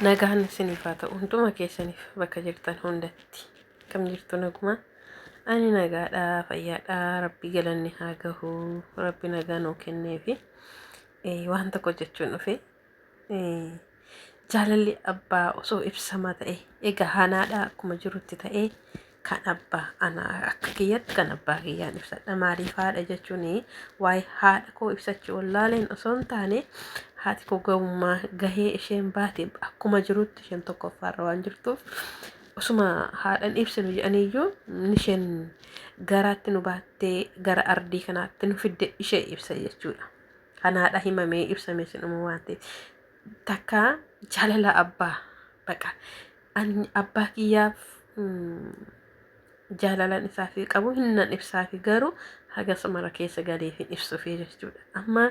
Nagaan isiniif haa ta'u hunduma keessaniif bakka jirtan hundatti kam jirtu naguma ani nagaadhaa fayyaadhaa rabbi galanni haa gahu rabbi nagaa nuu kenneefi waan tokko jechuun dhufe jaalalli abbaa osoo ibsamaa ta'e egaa haanaadhaa akkuma jirutti ta'e kan abbaa ana akka kiyyatti kan abbaa kiyyaan ibsadha maaliif haadha jechuun waa'ee haadha koo ibsachuu wallaaleen osoo hin taane haati koo gahummaa gahee isheen baate akkuma jirutti isheen tokkoffaarra waan jirtuuf osuma haadhan ibsinu jedhaniiyyuu isheen garaatti nu baattee gara ardii kanaatti nu fidde ishee ibsa jechuudha. Kanaadha himamee ibsamee sinuma waan ta'eef takka jaalala abbaa baqa ani abbaa kiyyaaf jaalalan isaa fi qabu hinnan ibsaa fi garuu haga samara keessa galee fi ibsuuf jechuudha. Amma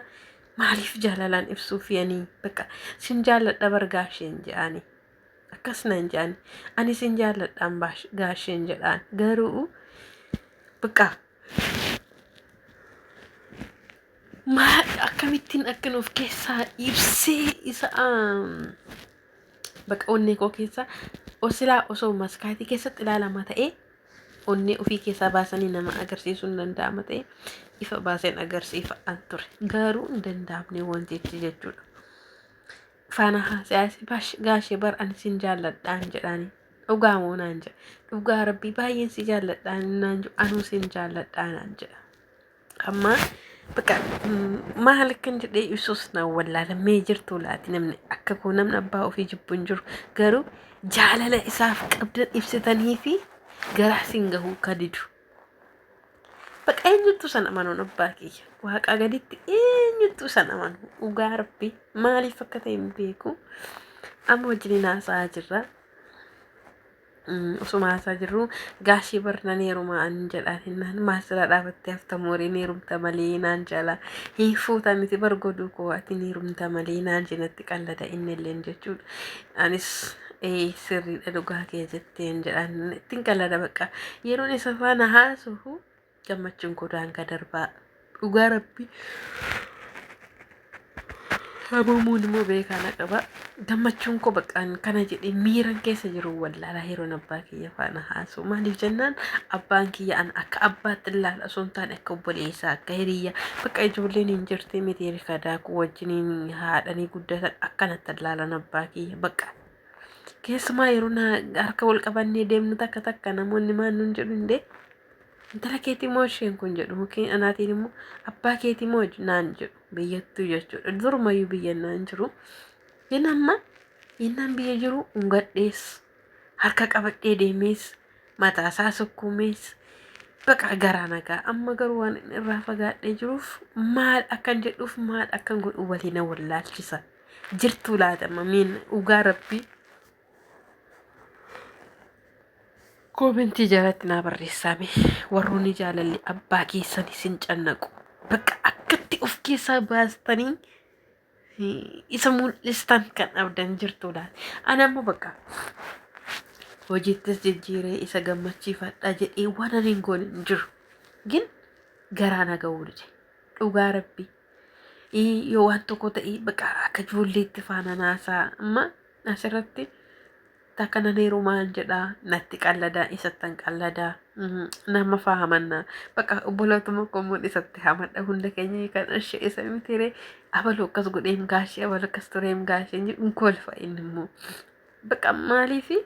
maaliif jaalalaan ibsuuf yani baqa sin jaaladha bargaasheen jedhani akkas nan jedhani ani sin jaaladhaan gaasheen jedhaan garuu baqa maal akkamittiin akka nuuf keessaa ibsee isa baqa onnee koo keessa osilaa osoo maskaatii keessatti ilaalamaa ta'ee onnee ofii keessaa baasanii nama agarsiisuu hin danda'ama ta'e ifa baaseen agarsiifa'an ture garuu hin danda'amne wantichi jechuudha. Faana haasa'aasi gaashee bar ani sin jaalladhaan jedhaani dhugaa moo naan jedha dhugaa rabbii baay'een si jaalladhaan naan jedhu anuu sin jaalladhaan naan jedha. Amma baqa maal akkan jedhee ibsuus na wallaalamee jirtu laati namni akka koo namni abbaa ofii jibbu hin jiru garuu jaalala isaaf qabdan ibsitanii fi garaa sin gahuu kadidu. Baqa eenyuttu san amanuun abbaa kiyya waaqaa gaditti eenyuttu san amanu dhugaa rabbii maaliif akka ta'e hin beeku amma wajjin haasa'aa jirra. Osuma haasaa jirru gaashii barnan heerumaa an jedhaan hinnaan maasira dhaabattee hafta moorii heerumta malee naan jala hiifuuta miti bargoduu koo ati heerumta malee naan jenatti qallada inni illeen jechuudha. Anis sirriidha dhugaa kee jetteen jedhaan ittiin qallada baqa yeroon isa faana haasufu gammachuun koo daangaa darbaa dhugaa rabbii. Hamuumuun immoo beekana qaba gammachuun koo baqaan kana jedhee miiran keessa jiru wallaalaa yeroon abbaa kiyya faana haasu maaliif jennaan abbaan kiyya an akka abbaatti ilaala osoo hin taane akka obboleessaa akka hiriyyaa baqa ijoolleen hin jirti miti rikadaakuu wajjiniin haadhanii guddatan akkanatti ilaalan abbaa kiyya baqa keessumaa yeroo harka wal qabannee deemnu takka namoonni maan nun jedhu indee intala keetii moo isheen kun jedhu mukkeen anaatiin immoo abbaa keetii moo naan jedhu biyyattuu jechuudha durumayyuu biyya naan jiru amma innaan biyya jiru ungadhees harka qabadhee deemees mataasaa sukkuumees baqa garaa nagaa amma garuu waan irraa fagaadhee jiruuf maal akkan jedhuuf maal akkan godhu waliina wallaalchisa jirtuu laatama miin dhugaa rabbii. Komentii jalatti naa barreessame warroonni jaalalli abbaa keessanii sin cannaqu bakka akkatti of keessaa baastanii isa mul'istan kan abdan jirtu laata. Ani amma bakka hojiittis jijjiiree isa gammachiifadha jedhee waan ani hin goone hin jiru gin garaa na ga'uu dide dhugaa rabbii yoo waan tokko ta'e bakka akka ijoolleetti faana naasaa amma asirratti. Takka nan heerumaan jedhaa natti qalladaa isattan qalladaa nama fahamannaa baqa obbolootuma kommuun isatti hamadha hunda keenya kan ashee isa mitiree abaluu akkas godheem gaashee abaluu akkas tureem gaashee jedhu kolfa inni immoo baqa maaliifi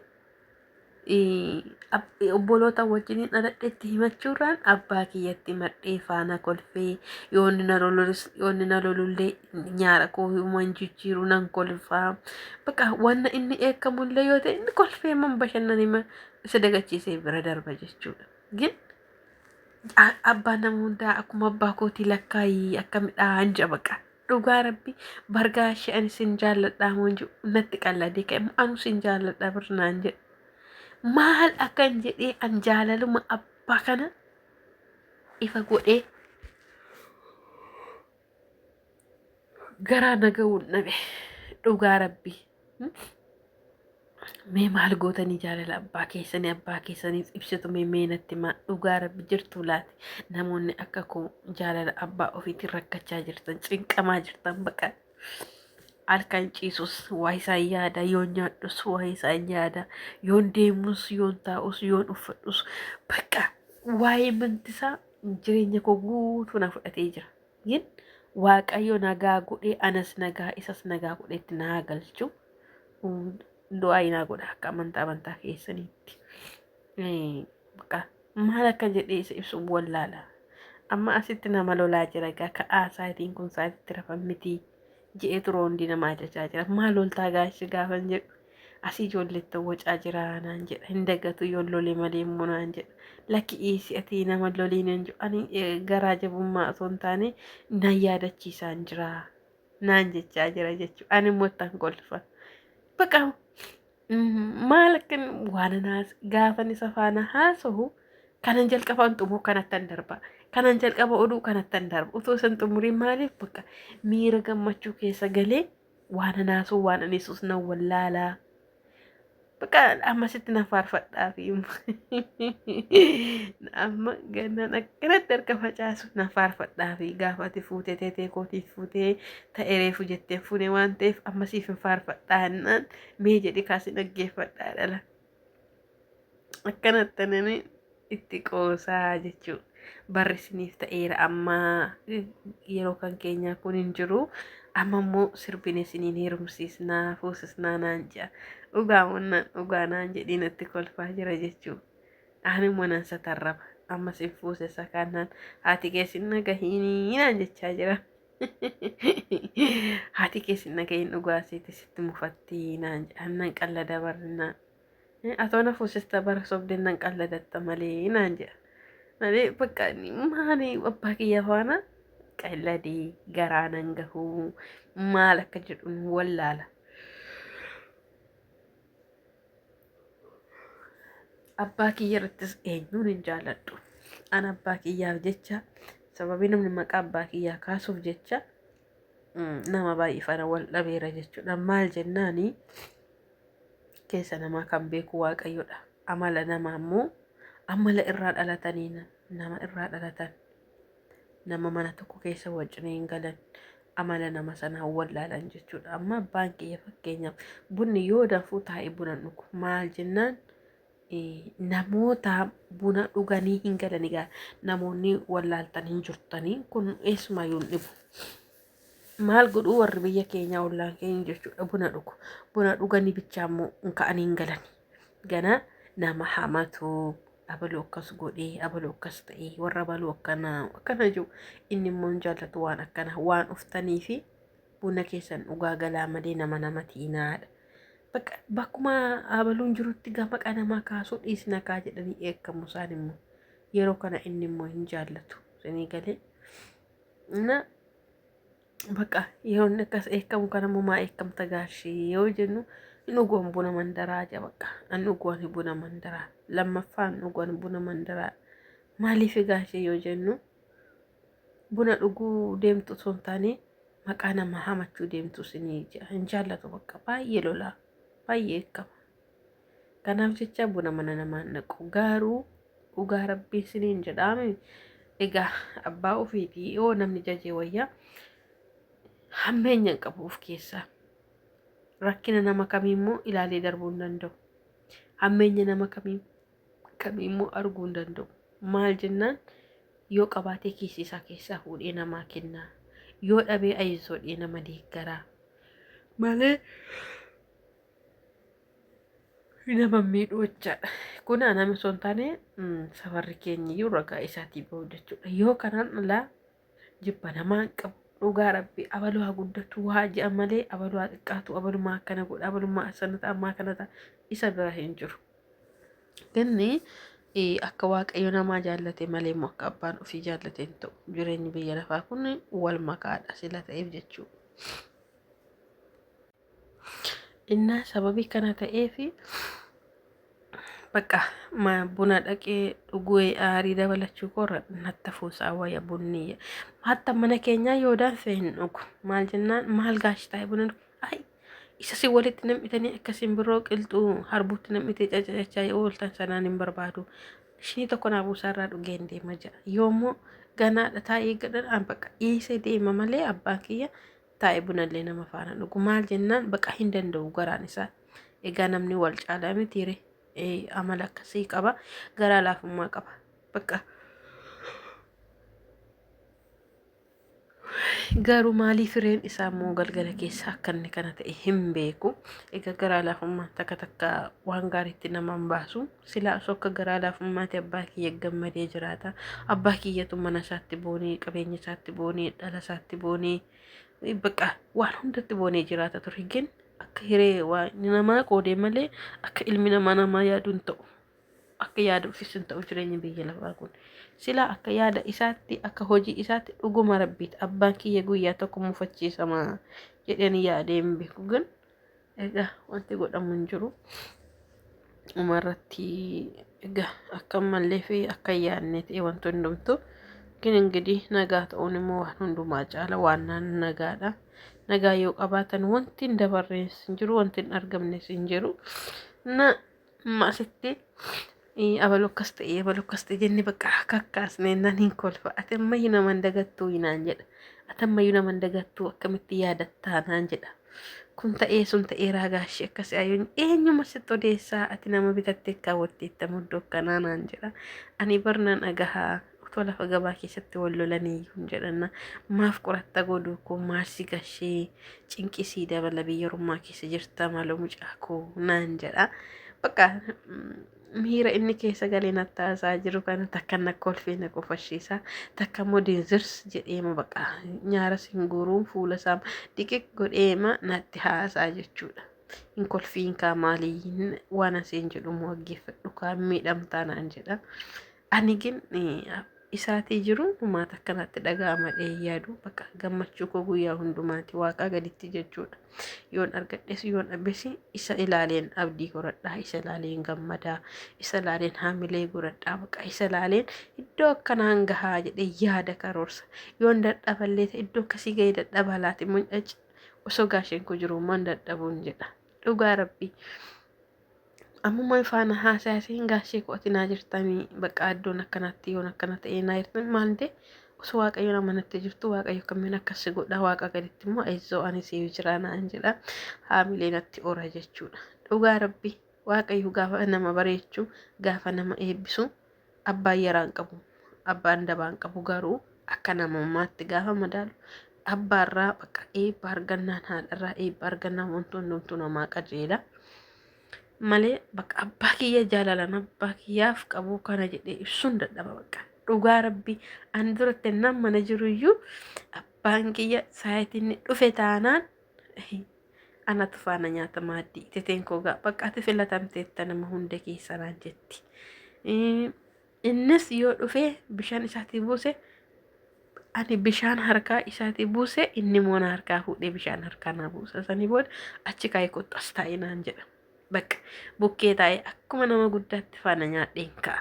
obboloota wajjiniin dhaladheetti himachuurraan abbaa kiyyatti madhee faana kolfee yoonni na lolullee nyaara koo himuun jijjiiru nan kolfaa baqa wanna inni eekamullee yoo ta'e inni kolfee man bashannanima isa dagachiisee bira darba jechuudha. Gin abbaa nama hundaa akkuma abbaa kootii lakkaayii akka midhaan jabaqa dhugaa rabbii bargaa ishee ani sin jaalladhaa moo natti qalladee ka'e anu sin jaalladhaa birnaan jedhe. Maal akkan jedhee an jaalaluma abbaa kana ifa godhee garaa naga'uun dhabe dhugaa rabbii. Mee maal gootanii jaalala abbaa keessaniif ibsitu mee natti maa dhugaa rabbii jirtu laati namoonni akka koo jaalala abbaa ofiitiin rakkachaa jirtan cinqamaa jirtan baqa halkan ciisus waa isaan yaada, yoon nyaadhus waa isaan yaada, yoon deemus, yoon taa'us, yoon uffadhus bakka waa'ee mantisaa jireenya koo guutuu na fudhatee jira. Gin waaqayyo nagaa godhee anas nagaa isas nagaa godheetti naa galchu du'aa naa godha akka amantaa keessaniitti. Bakka maal akka jedhee isa ibsu wallaala. Amma asitti nama lolaa jira egaa ka'aa sa'aatiin kun sa'aatitti rafan miti je'ee turoo hundi nama ajajaa jira. Maal loltaa gaashii gaafan jedhu asii ijoolletti wacaa jira naan jedha. Hin dagatu yoon lolee malee immoo naan jedha. Lakki dhiisi ati nama loliin hin jiru. Ani garaa jabummaa osoo hin taane nan yaadachiisaan jira naan jechaa jira jechuudha. Ani immoo ittaan kolfa. Bakka maal akkan waan naas gaafan isa faana haasa'u kanan jalqabaan xumuu kanattan darba. Kanan jalqaba oduu kanattan darba. Utuu isin xumuriin maaliif bakka miira gammachuu keessa galee waan naasuu waan anisus nan wallaalaa. Bakka amma sitti na faarfadhaa fi amma gannan akkanatti harka facaasu na faarfadhaa fi gaafa ati fuutee teetee kootiif fuutee ta'ee reefu jettee fuune waan ta'eef amma siif hin faarfadhaa jennaan mee jedhi kaasi dhaggeeffadhaa dhala. Akkanatti nani itti qoosaa jechuudha. Barri isiniif ta'eera amma yeroo kan keenyaa kun hin jiru. Amma immoo sirbine isiniin heerumsiisnaa fuusisnaa naan jedha. Dhugaa naan jedhii natti kolfaa jira jechuudha. Ani immoo nan satarraba. Amma sin fuusisa kanaan haati keessin nagahiinii naan jechaa jira. Haati keessin nagahiin dhugaa isiiti sitti mufattii naan jedha. Annan qallada barrinaan. Atoo na fuusista bara sobdeen nan qalladatta malee naan jedha. Malee bakka maali abbaa kiyya faana qalladee garaa nan gahuu maal akka jedhuun wallaala. Abbaa kiyya irrattis eenyuun hin jaalladhu. An abbaa kiyyaaf jecha sababii namni maqaa abbaa kiyyaa kaasuuf jecha nama baay'ee faana wal dhabeera jechuudha. Maal jennaani keessa namaa kan beeku waaqayyodha. Amala namaa immoo amala irraa dhalatanii nama irraa dhalatan nama mana tokko keessa wajjin galan amala nama sanaa wallaalan jechuudha. Amma abbaan kiyya fakkeenyaaf bunni yoo danfuu taa'ee buna dhugu maal jennaan namoota buna dhuganii hin galan egaa namoonni wallaaltan hin jirtanii kun eessumayyuu hin dhibu. Maal godhuu warri biyya keenyaa ollaan keenya jechuudha buna dhugu. Buna dhuganii bichaa immoo ka'anii hin galan. Gana nama hamatu abaluu akkas godhee abaluu akkas ta'ee warra abaluu akkana jiru inni immoo hin jaallatu waan akkana waan uftanii fi buna keessan dhugaa galaa malee nama tiinaadha. Bakkuma abaluun jirutti gama qanamaa kaasuu dhiisna kaa jedhanii eeggamu isaan immoo yeroo kana inni immoo hin jaallatu isinii galee. Bakka yeroo inni akkas eeggamu kana immoo maa eeggamta gaashii yoo jennu dhugoon buna mandaraa jaa bakka an dhugoon buna mandaraa lammaffaan dhugoon buna mandaraa maaliif gaashee yoo jennu buna dhuguu deemtu osoo hin taane maqaa nama hamachuu deemtu isinii hin jaallatu bakka baay'ee lolaa baay'ee eeggama. Kanaaf jecha buna mana namaan naqu garuu dhugaa rabbii isiniin jedhaame egaa abbaa ofiitii yoo namni jajee wayyaa hammeenya qabuuf keessaa. Rakkina nama kamiimmoo ilaalee darbuu hin danda'u. Hammeenya nama kamiimmoo arguu hin danda'u. Maal jennaan yoo qabaatee kiisii isaa keessaa fuudhee namaa kennaa. Yoo dhabee ayyisoodhee nama deeggaraa. Malee nama miidhuu jechaadha. Kun nama osoo hin taane safarri keenya iyyuu ragaa isaatii bahu jechuudha. Yoo kanaan alaa jibba namaan qabu. Dhugaa rabbii abaluu haa guddatu waa je'a malee abaluu haa xiqqaatu abalumaa akkana godha abalumaa sanata ammaa kanata isa bira hin jiru. Ganni akka waaqayyo namaa jaallate malee immoo akka abbaan ofii jaallate hin ta'u. Jireenyi biyya lafaa kun wal makaadha sila ta'eef jechuudha. Innaa sababii kana ta'eefi bakka buna dhaqee dhuguu aarii dabalachuu korra natti fuusaa wayya bunni hatta mana keenyaa yoo danfee hin dhugu maal jennaan maal gaashi taa'e buna ay isa si walitti nam'itanii akkasiin biroo qilxuu harbuutti nam'itee cacachaa ooltan sanaan hin barbaadu shinii tokko naa buusaarraa dhugee hin deema jedha yoommoo ganaadha taa'ee gadhan bakka dhiisee deema malee abbaan kiyya taa'e bunallee nama faana dhugu maal jennaan baqa hin danda'u garaan isaa egaa namni wal caalaa mitiire amala akkasii qaba garaa laafummaa qaba baqa garuu maalii fireen isaa immoo galgala keessa akka inni kana ta'e hin beeku egaa garaa laafummaa takka waan gaariitti nama hin baasu silaa osoo akka garaa laafummaatti abbaa kiyya gammadee jiraata abbaa kiyyatu mana isaatti boonee qabeenya isaatti boonee dhala isaatti boonee baqa waan hundatti boonee jiraata ture gin akka hiree waan namaa qoodee malee akka ilmi namaa yaadu hin ta'u akka yaada ofiis hin ta'u jireenya biyya lafaa kun sila akka yaada isaatti akka hojii isaatti dhuguma rabbiiti abbaan kiyya guyyaa tokko mufachiisama jedhanii yaadee hin beeku gan egaa wanti godhamu hin jiru umarratti egaa akka mallee fi akka yaadne ta'e wanti hundumtu ግን እንግዲህ ነጋ ta'uun immoo waan hundumaa caala waan nagaadha nagaa yoo qabaatan wanti hin dabarrees hin jiru wanti hin argamnes hin jiru na maasitti abaluu akkas ta'e jennee bakka kakkaasnee nan hin kolfa ati ammayyuu nama hin dagattuu naan jedha ati ammayyuu nama hin dagattuu akkamitti yaadattaa naan jedha kun ta'ee sun ta'ee raagaashee akkasii ayyuun eenyuma sitti odeessaa ati nama bitattee kaawwatteetta muddoo akkanaa naan jedha ani barnaan agahaa utoo lafa gabaa keessatti wal lolanii iyyuu jedhanna maaf qoratta godhu koo maarsi gashee cinqisii dabala biyya ormaa keessa jirta maaloo mucaa koo naan jedha bakka miira inni keessa galee nattaasaa jiru kana takka na kolfee na qofashiisa takka immoo deezirs jedheema baqa nyaara singuruun fuula isaa diqiq godheema natti haasaa jechuudha. Hin kolfiin kaa maalii waan asiin jedhu moo waggeeffadhu kaa miidhamtaa naan jedha. Ani gin isaatii jiru uummata akkanatti dhaga'amadhee yaadu bakka gammachuu koo guyyaa hundumaati waaqaa gaditti jechuudha. Yoon argadhes yoon dhabbes isa ilaaleen abdii horadhaa isa ilaaleen gammadaa isa ilaaleen haamilee goradhaa bakka isa ilaaleen iddoo akkanaan gahaa jedhee yaada karoorsa yoon dadhaballee ta'e iddoo akkasii gahee dadhabaa laati mul'achi osoo gaasheen koo jiru man dadhabuun jedha dhugaa rabbii. Amma faana haasa'een gaashee qo'atinaa jirtanii bakka addoon akkanatti yoon akkana ta'ee naa jirtan maal ta'e osoo waaqayyoon amanatti jirtu waaqayyo kamiin akkas godha waaqa gaditti immoo eessoo ani siif jira naan jedha haamilee natti ora jechuudha. Dhugaa rabbi waaqayyo gaafa nama bareechuu gaafa nama eebbisu abbaan yaraan qabu abbaan dabaan qabu garuu akka namummaatti gaafa madaalu abbaarraa bakka eebba argannaan haadharraa eebba argannaan wantoonni hundumtuu namaa qajeela. Malee bakka abbaa kiyya jaalalan abbaa kiyyaaf qabu kana jedhee ibsuun dadhaba bakka dhugaa rabbii ani duratti nam mana jiruyyuu abbaan kiyya saayitiin dhufe taanaan anatu faana nyaata maaddii teteen koogaa bakka ati filatamteetta nama hunda keessanaan jetti. Innis yoo dhufe bishaan isaatii buuse ani bishaan harkaa isaatii buuse inni moona harkaa fuudhee bishaan harkaa naa buusa sanii booda achi kaayee kottu as taa'ee naan jedha. Bakka bukkee taa'ee akkuma nama guddaatti faana nyaadheen ka'a.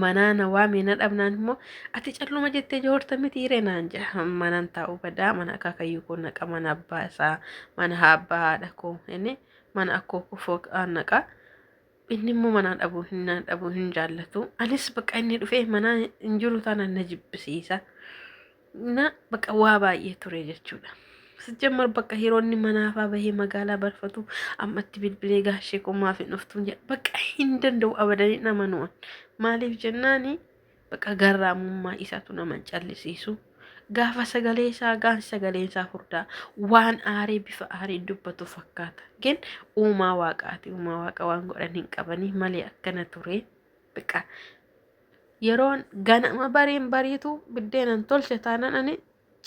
Manaan waamee na dhabnaan immoo ati calluma jettee joorta miti hiree naan jedha manaan taa'uu badaa mana akaakayyuu koo naqa mana abbaa isaa mana abbaa haadha koo inni mana akkoo kufoo naqa inni immoo manaan dhabuu hin jaallatu anis bakka inni dhufee manaa hin jiru taanaan na jibbisiisa na bakka waa baay'ee ture jechuudha. Sejjamar bakka hiroonni manaafaa bahee magaalaa barfatu ammatti bilbilee gaashee komaaf hin dhuftuun jedha bakka hin danda'u abadanii nama nu'an maaliif jennaani bakka garraamummaa isaatu nama callisiisu gaafa sagalee isaa furdaa waan aarii bifa aarii dubbatu fakkaata gen uumaa waaqaati uumaa waaqa waan godhan hin qabanii malee akkana ture bakka yeroon ganama bariitu biddeenan tolche taanaan ani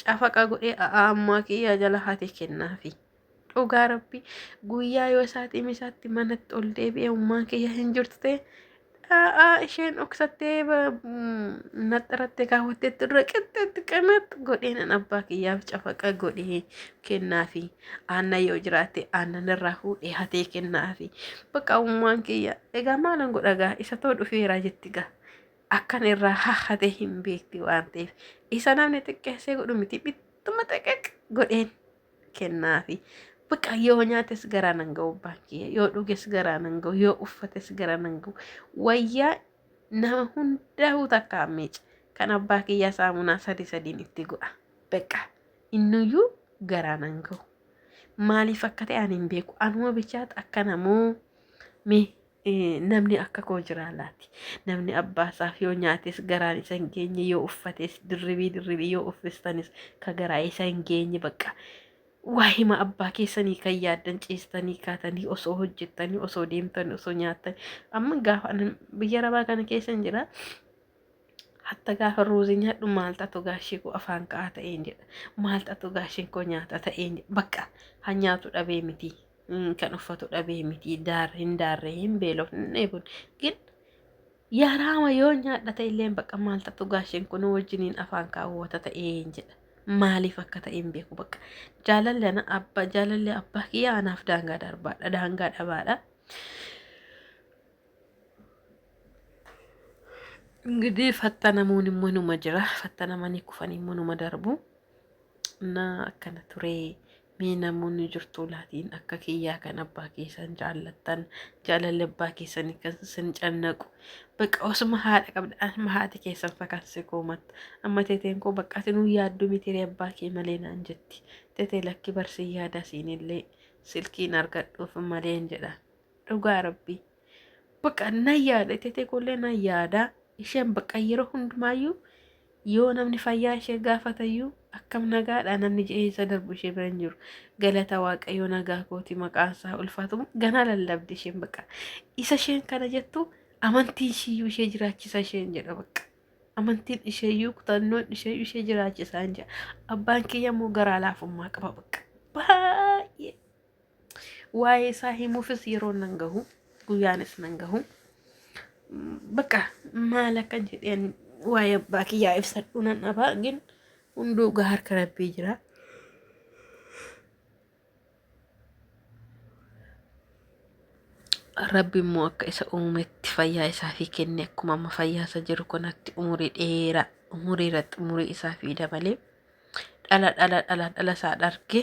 cafaqa godhee ammaa kiyya jala haati kennaafi dhugaa rabbi guyyaa yoo isaatti manatti ol deebi'ee ummaan kiyya hin jirtu ta'e isheen dhoksattee naxxarattee kaawwattee turre qixxeetti qanatti godheen abbaa kiyyaaf cafaqa godhee kennaafi aannan yoo jiraate aannan irraa fuudhee hatee kennaafi bakka ummaan kiyya egaa maalan godhagaa isa ta'u dhufeeraa jetti gaa akkan irraa hahate hin beekti waan ta'eef isa namni xiqqeessee godhu miti bittuma xiqqeq godheen kennaafi bakka yoo nyaates garaa nan ga'u baankii yoo dhuges garaa nan ga'u yoo uffates garaa nan ga'u wayyaa nama hundaa'uu takka miic kan abbaa kiyyaa saamunaa sadiin itti godha bakka innuyyuu garaanan gahu. Maaliif akka ta'e ani hin beeku. Anuma bichaat akka namoo namni akka koo jiraalaati. Namni abbaasaaf yoo nyaates garaan isa hin geenye, yoo uffates dirribii yoo uffistanis ka garaa isa hin geenye bakka. Waa hima abbaa keessanii kan yaaddan ciistanii kaatanii osoo hojjettanii osoo deemtanii osoo nyaatanii. Amma gaafa biyya arabaa kana keessa hin jira. Hatta gaafa ruuzii nyaadhu maaltu gaashee koo afaan ka'aa ta'een jedha. Maaltu gaasheen koo nyaata ta'een jedha. Bakka han nyaatu dhabee miti. Kan uffatu dhabee miti. Hin daarree hin beelofne kun gin yaraama yoo nyaadha ta'illee bakka maaltu gaasheen kun wajjiniin afaan kaawwata ta'een jedha. Maaliif akka ta'e hin beeku bakka. Jaalalli abbaa kiyyaa anaaf daangaa darbaadha. Daangaa dhabaadha. እንግዲህ ፈተነሙን ምኑመ ጅራ ፈተነመኒ ኩፈኒ ምኑመ ደርቡ እና አከነ ቱሬ ሚነሙን ጅርቱ ላቲን አከ ኪያ ከነ አባ ኬሰን ጃለተን ጃለለ አባ ኬሰን ከስን ጨነቁ በቃ ወስማ ሀደ ቀብዳን ማሃቲ ኬሰን ፈካስ ኮመት አመቴቴን ኮ በቃ ትኑ ያዱ ሚቴሪ አባ ኬ መሌና እንጀቲ ተቴ ለኪ በርስያ ዳሲንሌ ስልኪን አርገዱፍ መሌን ጀዳ ዱጋ ረቢ በቃ ናያዳ ተቴ ኮሌ ናያዳ isheen bakka yeroo hundumaayyuu yoo namni fayyaa ishee gaafatayyuu akkam nagaadha namni jeessa darbu ishee bira hin jiru. Galata waaqayyoo nagaa kooti maqaan isaa ulfaatu ganaa lallabdi isheen bakka. Isa isheen kana jettu amantiin ishiiyyuu ishee jiraachisa isheen jedha bakka. Amantiin isheeyyuu kutannoon isheeyyuu ishee jiraachisa hin jedha. Abbaan kiyya immoo garaa laafummaa qaba bakka. Baay'ee waa'ee isaa himuufis yeroo nan gahu guyyaanis nan gahu. Bakka maal akka jedheen waa'ee abbaa kiyyaa ibsadhu nan dhabaa gin hunduu harka rabbii jira. Rabbi immoo akka isa uumetti fayyaa isaa fi kenne akkuma amma fayyaa isa jiru kanatti umurii dheeraa umurii irratti umurii isaa fi dabalee dhala isaa dharge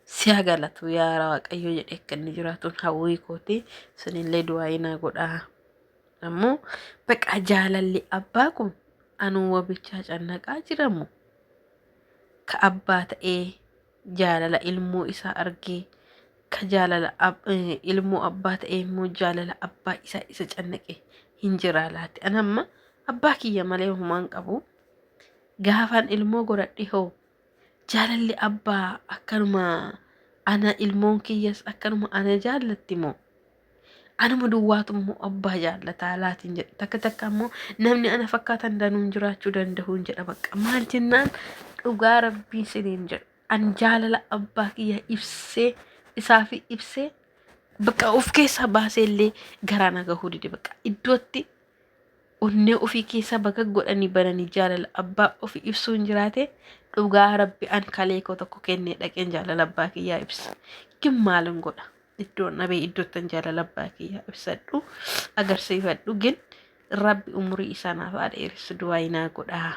si'a galatu yaa waaqayyo jedhee akka inni jiraatuun hawwii kooti sinillee du'aa godhaa. Ammoo bakka jaalalli abbaa kun anuu wabichaa cannaqaa jiramu ka abbaa ta'ee jaalala ilmoo isaa argee ka jaalala ilmoo abbaa ta'ee immoo jaalala abbaa isaa isa cannaqee hin jira laatti. Anamma abbaa kiyya malee humaan qabu gaafaan ilmoo godhadhe hoo jaalalli abbaa akkanuma ana ilmoon kiyyas akkanuma ana jaallatti moo anuma duwwaatummoo abbaa jaallataa laatiin jedhe takka ammoo namni ana fakkaatan danuun jiraachuu danda'uun jedha bakka maal jennaan dhugaa rabbii siniin jedhu an jaalala abbaa kiyya ibsee isaa fi ibsee bakka of keessa baaseellee garaa nagahuu dide bakka iddootti onnee ofii keessa bakka godhanii bananii jaalala abbaa ofii ibsuun jiraate dhugaa rabbi an kaleekoo tokko kennee dhaqeen jaalala abbaa kiyyaa ibsa kin maalin godha. Iddoon nabee iddootan jaalala abbaa kiyyaa ibsadhu agarsiifadhu gin rabbi umurii isaa naaf dheeressu du'aa godhaa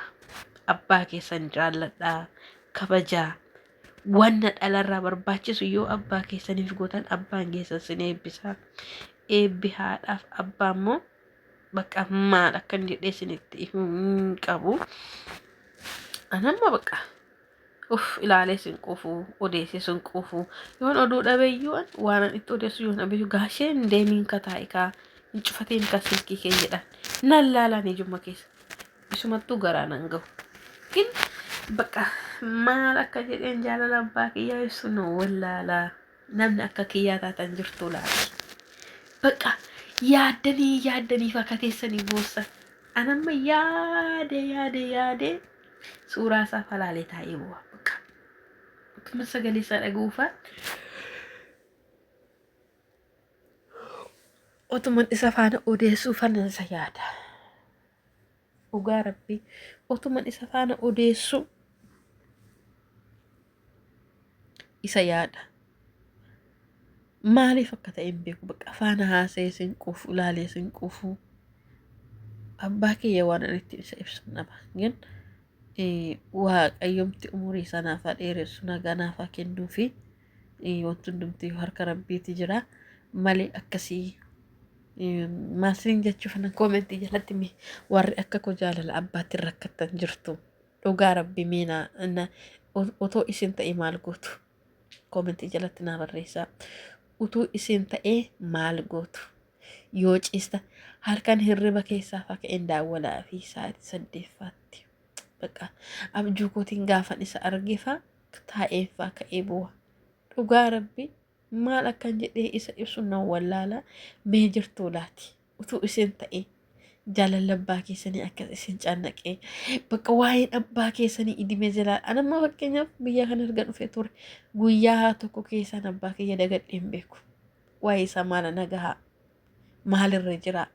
abbaa keessan jaalladhaa kabajaa wanna dhalarraa barbaachisu yoo abbaa keessaniif gootan abbaan keessan sin eebbisaa eebbi haadhaaf abbaa immoo bakka maal akkan jedhee sinitti qabu anamma bakka. Ilaalee sin quufu odeessee sin quufu yoon oduu dhabeeyyuu waan itti odeessu yoon dhabeeyyuu gaasheen deemiin kataa'ikaa hin cufateen ka silkii kee jedhan nan laalaan ijumma keessa isumattuu garaa nan gahu gin bakka maal akka jedheen jaalala abbaa kiyyaa ibsu noo wallaalaa namni akka kiyyaa taatan jirtu laati bakka yaaddanii fakkateessanii boossan anamma yaade suuraa isaa falaalee taa'ee bu'a. Sagalee isaa dhaguufaa otuman isa faana odeessuu fanansa yaada. Dhugaa rabbii otuman isa faana odeessuu isa yaada. Maaliif akka ta'e hin beeku bakka faana haasa'ee sin quufu ilaalee sin quufu abbaa kiyya waan itti isa ibsu nama gin waaqayyomti umurii sanaaf dheeressu nagaa naaf kennuu fi wanti hundumti harka rabbiiti jira malee akkasii maasiin jechuuf nan koomentii jalatti warri akka koo jaalala abbaatti rakkatan jirtu dhugaa rabbi miina otoo isin ta'e maal gootu? Koomentii jalatti naa barreessaa. Utuu isin ta'ee maal gootu? Yoo ciista halkan hirriba keessaa faka'een daawwalaa fi sa'aatii 8ffaatti. Bakka abjuu kootiin gaafan isa argeefaa taa'eeffaa ka'ee bu'a. Dhugaa rabbi maal akkan jedhee isa ibsu nan wallaala mee jirtuu laati. Utuu isin ta'ee jaalala abbaa keessanii akkas isin caannaqee bakka waa'een abbaa keessanii idimee jalaa anamma fakkeenyaaf biyya kana erga dhufe ture guyyaa tokko keessaan abbaa kiyya dagadhee hin beeku. Waa'ee isaa maala nagahaa maalirra jira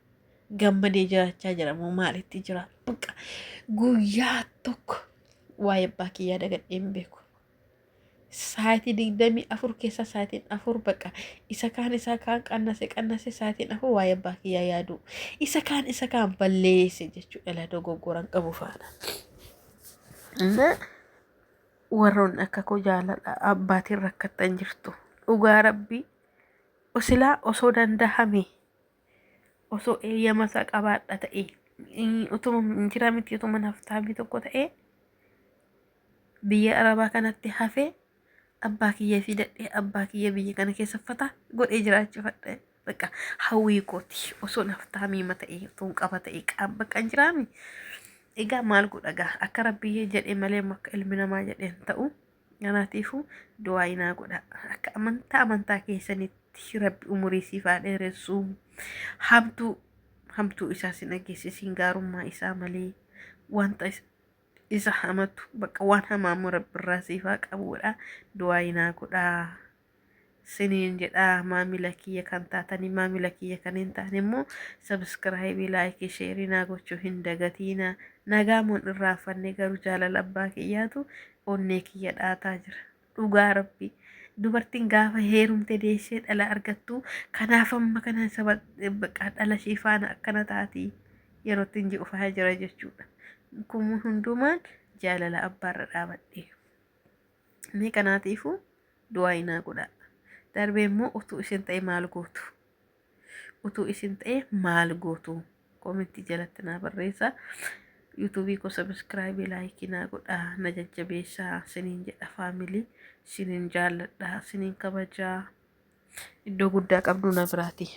gammadee jiraachaa jira moo maalitti jira bakka guyyaa tokko waa'ee abbaa kiyyaa dagadhee hin beeku. Sa'aatii 24 keessa sa'aatiin 4 bakka isa kaan qannase sa'aatiin 4 waa'ee abbaa kiyyaa yaadu isa kaan balleesse jechuudha la dogoggoran qabu faana. Warroon akka koo jaalala abbaatiin rakkattan jirtu dhugaa rabbii osilaa osoo dandahame osoo eeyyama isaa qabaadha ta'e utuma jira miti utuma naftaamii tokko ta'e biyya arabaa kanatti hafee abbaa kiyya fidadhee abbaa kiyya biyya kana keessa fata godhee jiraachifadhe bakka hawwii kooti osoo naftaamii ta'e tuun qaba ta'e qaabba kan jiraami. Egaa maal godhagaa akka rabbii jedhee malee akka ilmi namaa jedheen ta'u kanaatiifuu du'aa inaa godha akka amantaa keessanitti rabbi umurii siifaa dheeressuu hamtuu isaa sin dhageessisiin gaarummaa isaa malee wanta isa hamatu bakka waan hamaamu rabbirraa siifaa qabuudha. Du'aa inaa godhaa siniin jedhaa maamila kiyya kan taatanii maamila kiyya kan hin taane immoo sabskraayibii laayikii sheerii naa gochuu hin dagatiina. Nagaamoon irraanfanne garuu jaalala abbaa kiyyaatu onnee kiyya dhaataa jira. Dhugaa rabbii dubartiin gaafa heerumte deessee dhala argattu kanaaf amma kana saba bakka dhala ishee faana akkana taatii yeroo ittiin ji'u fa'aa jira jechuudha. Kun hundumaan jaalala abbaarra dhaabadhe. Mee kanaatiifuu du'aa inaa godhaa. Darbee immoo utuu isin ta'e maal gootu? Utuu isin ta'e maal gootu? Koomentii jalatti naa barreessaa. Yuutuubii koo sabskraayibii laayikii naa godhaa na jajjabeessaa siniin jedha faamilii siniin jaalladhaa siniin kabajaa iddoo guddaa qabdu na biraati.